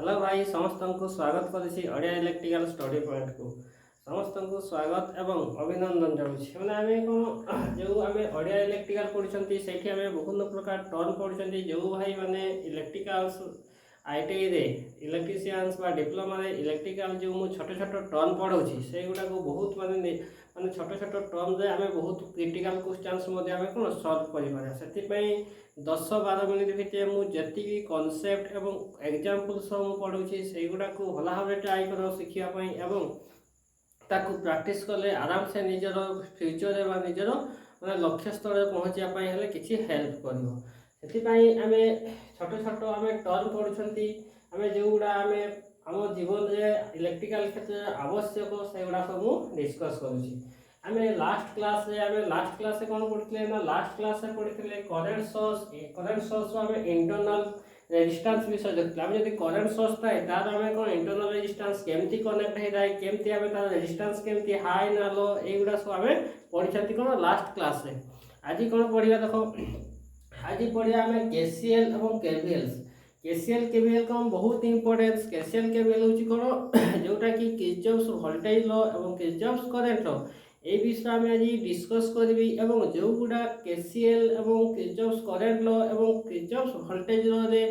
Hello भाई समस्त को स्वागत करुँची ओडिया इलेक्ट्रिकल स्टडी पॉइंट को समस्त को स्वागत एवं अभिनंदन जाऊँगी मैंने आम कौन जो आम ओडिया इलेक्ट्रिकल पढ़ी से बहुत प्रकार टर्म पढ़ी जो भाई मैंने इलेक्ट्रिकल्स आईटीआई रे इलेक्ट्रीशियंस बा डिप्लोमा रे इलेक्ट्रिकल जो मुझे छोट छोट टर्म पढ़ाऊँगी से गुड़ा बहुत माने छोट छोट टर्म रे आम बहुत क्रिटिकल क्वेश्चंस आम कौन सल्व कर 10-12 मिनिट भितर मुझे कॉन्सेप्ट एवं एग्जांपल सब पढ़ाऊँगी से गुड़ा को भल भाव ट्राए कर शिखापी एवं ताकू प्रैक्टिस कले आराम से निजर फ्यूचर व निजर मैं लक्ष्य स्तर पहुँचापी किसी हेल्प कर आम छोट छोट आम टर्म पढ़ुंट आम जो गुड़ा आम आम जीवन में इलेक्ट्रिकल क्षेत्र में आवश्यक से गुड़ा सब डिस्कस करुँची आम लास्ट क्लास से कौन पढ़ते ना लास्ट क्लास से पढ़ते करेन्ट सोर्स आम इंटरनल रेजिस्टेंस विषय देखते आम जब करेन्ट सोर्स थाए तार आम कौन इंटरनल रेजिस्टेंस केमती कनेक्ट होता है केमती आम तार रेजिस्टेंस केमती हाई ना लो युवा सब आम पढ़ी कौन लास्ट क्लास से आज कौन पढ़ा देख आज पढ़ा आम केसीएल और केसीएल केवीएल का बहुत इंपोर्टेंस केसीएल केवीएल हूँ कौन जोटा कि किर्चॉफ्स वोल्टेज लॉ और किर्चॉफ्स करेंट लॉ ये विषय में आज डिस्कस करी एवं जो गुड़ा केसीएल और किर्चॉफ्स करेंट लॉ और किर्चॉफ्स वोल्टेज लॉ रे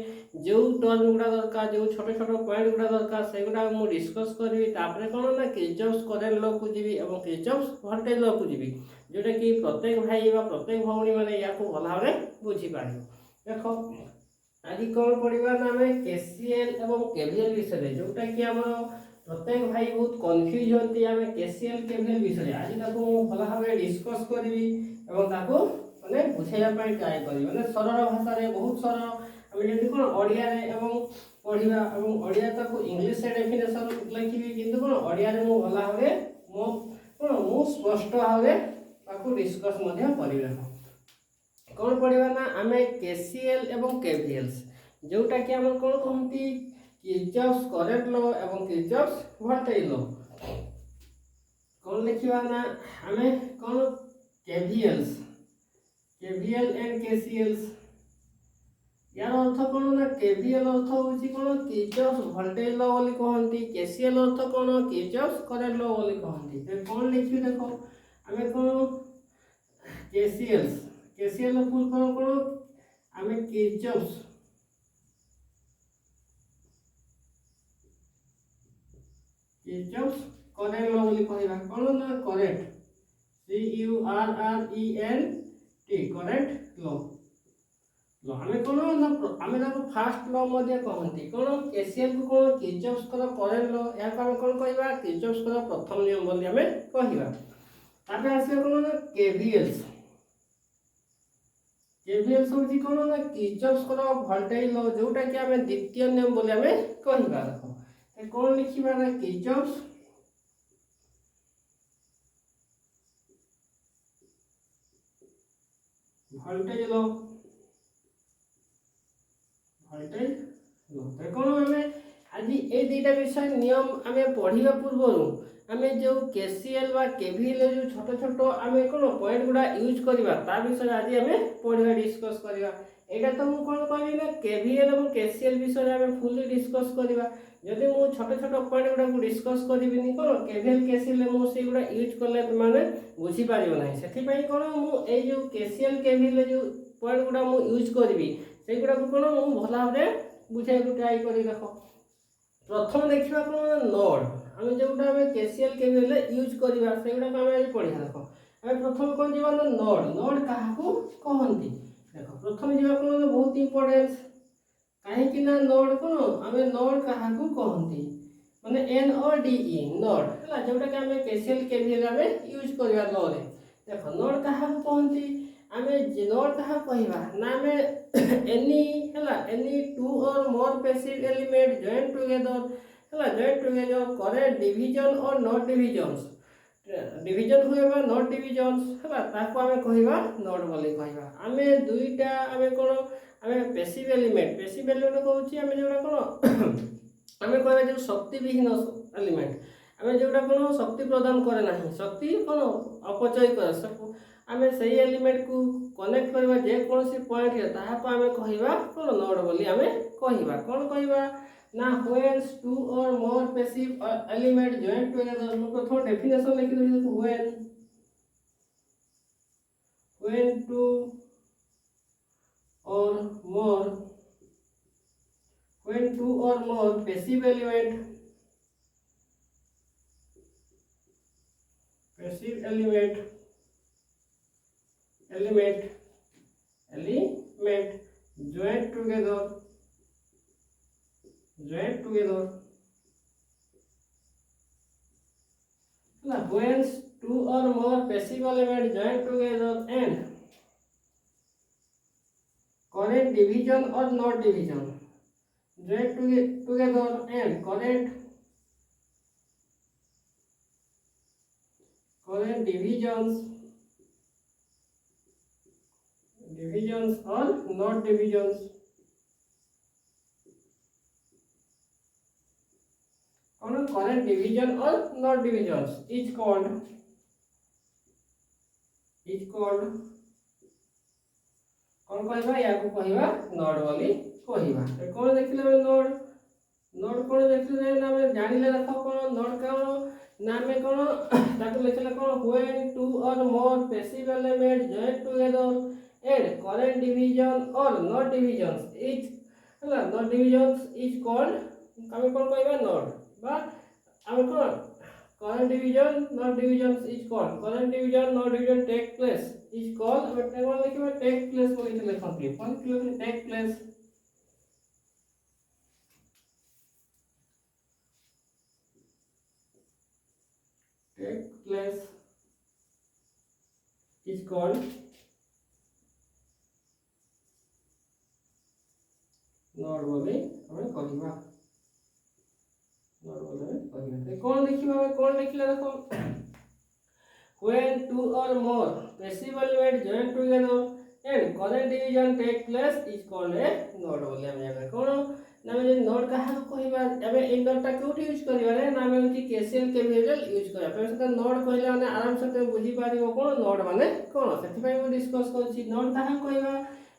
जो टर्म गुड़ा दरकार जो छोट छोट पॉइंट गुड़ा दरकार से गुड़ा मुझे डिस्कस करी कौन ना किर्चॉफ्स करेंट लॉ को जीवी और किर्चॉफ्स वोल्टेज लॉ को जीवी जोटा कि प्रत्येक भाई व प्रत्येक भौणी मैंने या भल भाव बुझीपार देख आज कौन पढ़ा ना आम केसीएल और केवीएल विषय जोटा कि आम प्रत्येक भाई बहुत कन्फ्यूज होती आम केसीएल केवीएल विषय आज भल भाव डिस्कस करी मैंने बुझाइवाई ट्राए करी मैंने सरल भाषा बहुत सरल आम जमी कौन ओडिया पढ़ा और ओडिया इंग्लीश डेफिनेशन लिखी कि कौन ओडिया भल भाव कौन मु स्पष्ट भाव डिस्कस कर कौन पढ़ा ना आम केसीएल और केवीएल्स जोटा कि आम कौन कहती किर्चॉफ्स करेंट लॉ और किर्चॉफ्स वोल्टेज लॉ कौन लिखा ना आम कौन केवीएल एंड केसीएल्स यार अर्थ कौन ना केवीएल अर्थ हूँ कौन किर्चॉफ्स वोल्टेज लॉ बोली कहती केसीएल अर्थ कौन किर्चॉफ्स करेंट लॉ बोली कहती कौन लिखी देख आम कौन केसीएल फुल फॉर्म कौन आम किर्चॉफ्स करेंट लॉ बोली कहवा कौन ना करेंट CURRENT करेंट लॉ आम कौन आम फास्ट लॉ कहती कौन केसीएल को कौन किर्चॉफ्स करेंट लॉ या आम कौन कह किर्चॉफ्स प्रथम नियम बोली आम कहवा आस कौन ना केवीएल्स हूँ कौन ना किर्चॉफ्स वोल्टेज लॉ जोटा कि आम द्वितीय नियम बोली आम कहवा देख कौन लिखा ना किर्चॉफ्स वोल्टेज लॉ कौन आम आज ये दुईटा विषय नियम आम पढ़ा पूर्व आम जो केसीएल व केवीएल जो छोट छोट आम कौन पॉइंट गुड़ा यूज करवा विषय आज आम पढ़ा डिस्कस करवा यहाँ तो मुझे कौन कहली ना केवीएल और केसीएल विषय आम फुली डिस्कस करवा जदि मुझे छोट छोट पॉइंट गुड़ा डिस्कस करी कौन केवीएल केसीएल मुझे गुड़ा यूज कले मैंने बुझीपार ना से कौन मुझे जो केसीएल केवीएल जो पॉइंट गुड़ा यूज करी से गुड़ा कौन मुझे भल भाव बुझाई ट्राए कर देख प्रथम देखा कौन नोड आम जोटा आम केसीएल केवीएल यूज करवा से गुड़ा आम पढ़ा देख आम प्रथम कौन जा नोड क्या कहती देख प्रथम जा कौन बहुत इंपोर्टेंस कहीं नोड कौन आम नोड क्या कहती माने NODE नोड है जोटा कि आम केसीएल केवीएल आम यूज करवा लॉ रे देख नोड क्या कहती आम नोड क्या कहवा ना आम एनी टू और more passive element join together करे डिवीजन और नॉट डिवीजन्स डिवीजन हुए नॉट डिवीजन्स है आम कहवा नोड बोली कहवा आम दुईटा आम कौन आम पैसिव एलिमेंट कहूँ आम जोड़ा कौन आम कह जो शक्ति विहीन एलिमेंट आम जोड़ा कौन शक्ति प्रदान करे ना शक्ति कौन अपचय करे आम से एलिमेंट को कनेक्ट करवा जेकोसी पॉइंट आम कहवा कौन नोड बोली आम कहवा कौन कहवा ना when two or more passive element join together मैं प्रथम डेफिनेशन लिखि दउछि when two or more when two or more passive element join together when two or more passive element join together and current division or not division join together and current divisions or not divisions current division or not divisions is called कौन कहबा या को कहबा node वाली कहबा तो कौन देखिले नोड नोड कौन देखिले ना हम जानिले देखो कौन नोड कौन नाम में कौन ताको लिखले कौन when two or more passive elements join together and current division or not divisions is हला not divisions is called हम कौन कहबा नोड बा हम कौन current division not divisions is called current division not division take place is called but I want to take place बोली तो लिखती है कौन क्यों take place is called node बोली हमें कहबा नोड बोले कहबा कौन देखिबा हमें कौन देखिला देखो when two or more passive elements join together and current division take place is called a node बोले हम जाने कौन ना में नोड कहा कहबा एबे इन नोड टा क्यों यूज करबा रे ना में होची केसीएल केवीएल यूज करबा पर से नोड कहला माने आराम से तुम बुझी पारिबो कोन नोड माने कोन सेति पई हम डिस्कस करछि नोड कहा कहबा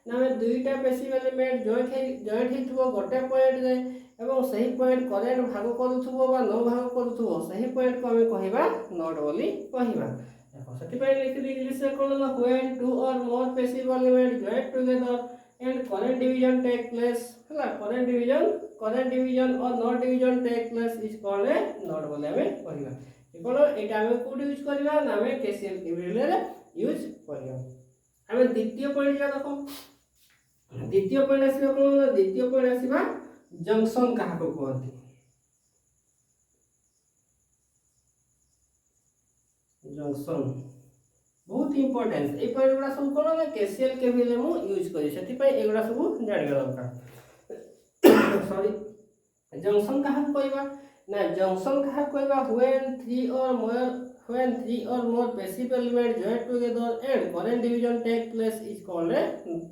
ना में दुईटा पैसिव एलिमेंट जॉइंट हिथबो गोटे पॉइंट रे एवं सही पॉइंट करेंट भाग करूथबो बा न भाग करूथबो सही पॉइंट को हमें कहबा नोड बोली कहबा देखो सेति पई लिखि इंग्लिश से कोन ना when two or more passive elements join together and current division take place हला current division or not division take place is called a node बोले हमें कहबा कोन एटा हमें कोड यूज करबा ना हमें केसीएल केवीएल रे यूज करबा हमें द्वितीय पॉइंट जा देखो द्वितीय पॉइंट आसीबा कोन द्वितीय पॉइंट आसीबा जंक्शन कहा को कहती जंक्शन बहुत इंपोर्टेंट ए पॉइंट गुडा सब कोन ना केसीएल केवीएल मु यूज करी सेति पई एगुडा सब जानिबा दरकार सॉरी जंक्शन कहा कहबा ना जंक्शन कहा कहबा when three or more passive elements join together and current division take place is called a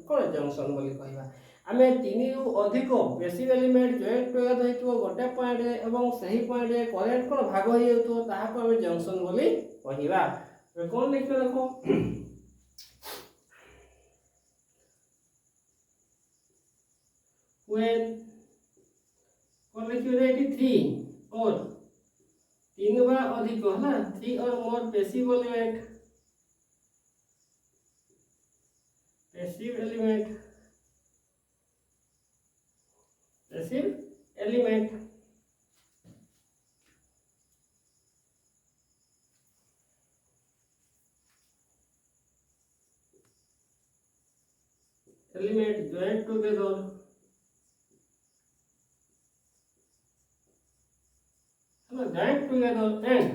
cone junction बोली कहबा आमे तीन रु अधिक पैसिव एलिमेंट जॉइंट टुगेदर हेतु गोटे पॉइंट रे एवं सही पॉइंट रे करेंट कोन भाग होई हेतु ताहा को हमें जंक्शन बोली कहबा तो कोन लिखो देखो when कोन लिखो रे 3 और तीन बा अधिक है 3 और more passive element join together join together and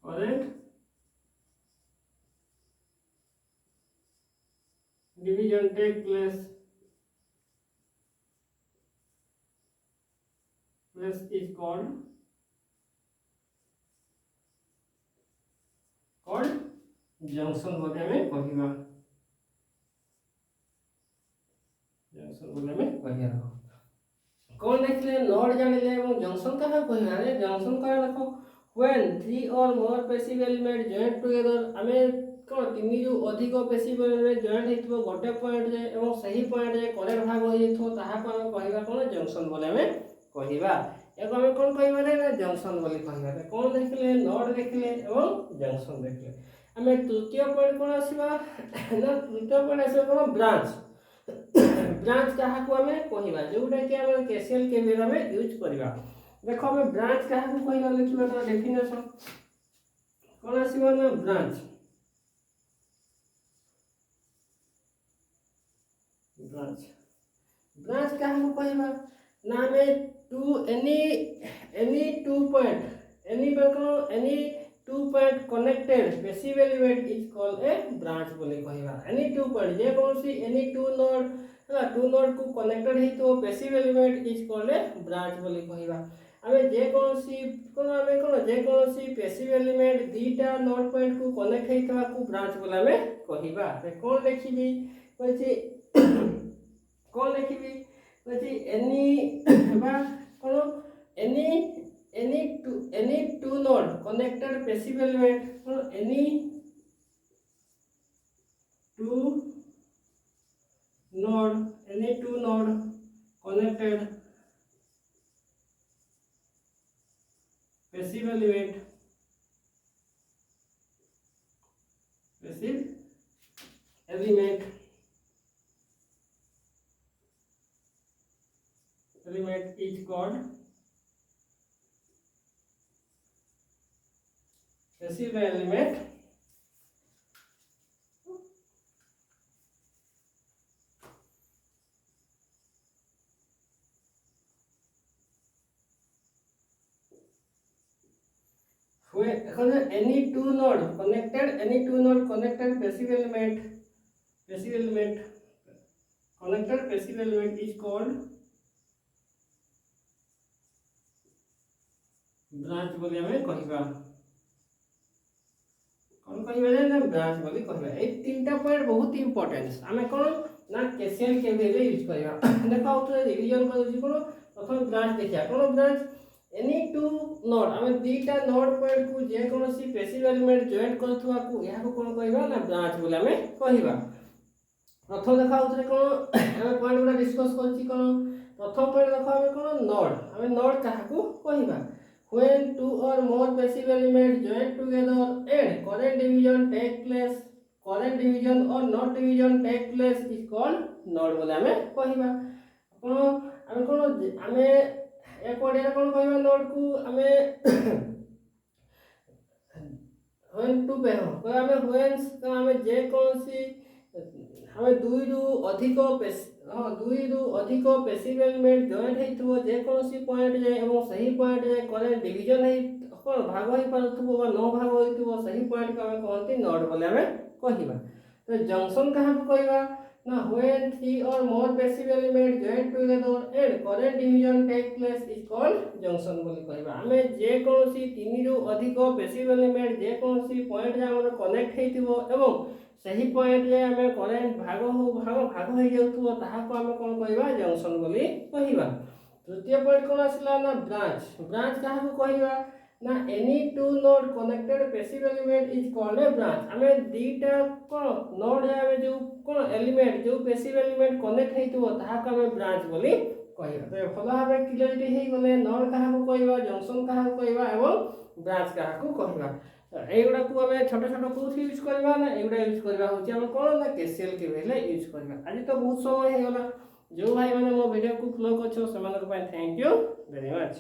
current division take place is called junction बोले हमें कहबा जंक्शन बोले हमें कहबा कौन देखले नोड जानिले एवं जंक्शन कहा कहबा रे जंक्शन का देखो when three or more passive elements join together हमें कौन तीन रु अधिक पेशीबल में जॉइंट हेतु गोटे पॉइंट जे एवं सही पॉइंट जे करेक्ट भाग हो जेथो ताहा को हम कहबा कोन जंक्शन बोले हमें कहबा एको हमें कोन कहबा ना जंक्शन बोली कहबा कोन देखले नोड देखले एवं जंक्शन देखले हमें तृतीय पॉइंट कोन आसीबा ना तृतीय पॉइंट आसीबा कोन ब्रांच ब्रांच कहा को हमें कहबा जोटा कि हम केसीएल के बेर में यूज करबा देखो हमें ब्रांच कहा को कहबा लिखबा तो डेफिनेशन कोन आसीबा ना ब्रांच ब्रांच ब्रांच कहा को कहबा ना में to any two point any two point connected passive element is called a branch बोले कहबा एनी टू पॉइंट जे कोनसी एनी टू नोड को कनेक्टेड है तो passive element is called a branch बोले कहबा हमें जे कोनसी जे कोनसी पैसिव एलिमेंट दीटा नोड पॉइंट को कनेक्ट हेतवा को ब्रांच बोले हमें कहबा ते कोन देखिबी कहछि कोन देखिबी कहछि एनी बा कोन any two node connected passive element कोन any two node connected passive element is called passive element any two node connected passive element connected passive element is called branch बोली हमें कहबा कोन कहबा ना ब्रांच बोली कहबा ए तीनटा पॉइंट बहुत इंपोर्टेंट हमें कोन ना केसीएल के बेले यूज करबा देखो तो रिवीजन कर छी कोन प्रथम ब्रांच देखिया कोन ब्रांच एनी टू नोड हमें दीटा नोड पॉइंट को जे कोनसी पैसिव एलिमेंट जॉइंट करथुआ को या को कोन कहबा ना ब्रांच बोली हमें कहबा प्रथम देखा उतरे कोन हमें पॉइंट गुडा डिस्कस करछि कोन प्रथम पॉइंट देखो हमें कोन नोड हमें नोड काहा को कहबा when two or more passive elements join together and current division or not division take place is called node बोले हमें कहबा अपन हमें कोन हमें एक ओडिया कोन कहबा नोड को हमें when two पे हो तो हमें when तो हमें जे कोनसी हमें दुई रु अधिक पैसिव एलिमेंट जॉइंट हेतु जे कोनसी पॉइंट जे एवं सही पॉइंट जे करेंट डिवीजन है कोन भाग होई परथुबो बा नो भाग होइतुबो सही पॉइंट को हमें कहंती नोड बोले हमें कहबा तो जंक्शन कहा को कहबा ना when three or more passive element join together and current division take place is called junction बोली कहबा हमें जे कोनसी तीन रु अधिक पैसिव एलिमेंट जे कोनसी पॉइंट जे हमर कनेक्ट हेतिबो एवं सही पॉइंट जे हमें करेंट भाग हो जाउथुबो ताहा को हमें कोन कहबा जंक्शन बोली कहबा तृतीय पॉइंट कोन आसला ना ब्रांच कहा को कहबा ना any two node connected passive element is called a branch हमें दीटा कोन नोड हमें जो कोन एलिमेंट जो पैसिव एलिमेंट कनेक्ट हेतुबो ताहा को हमें ब्रांच बोली कहबा तो फल भाबे क्लियरिटी हे गले नोड कहा को कहबा जंक्शन कहा को कहबा एवं ब्रांच कहा को कहबा एगुडा को हमें छोट छोट कोथि यूज करबा ना एगुडा यूज करबा होची हम कोन ना केसीएल के बेले यूज करबा आज तो बहुत समय हे गला जो भाई माने मो वीडियो को फॉलो करछो समान को थैंक यू वेरी मच।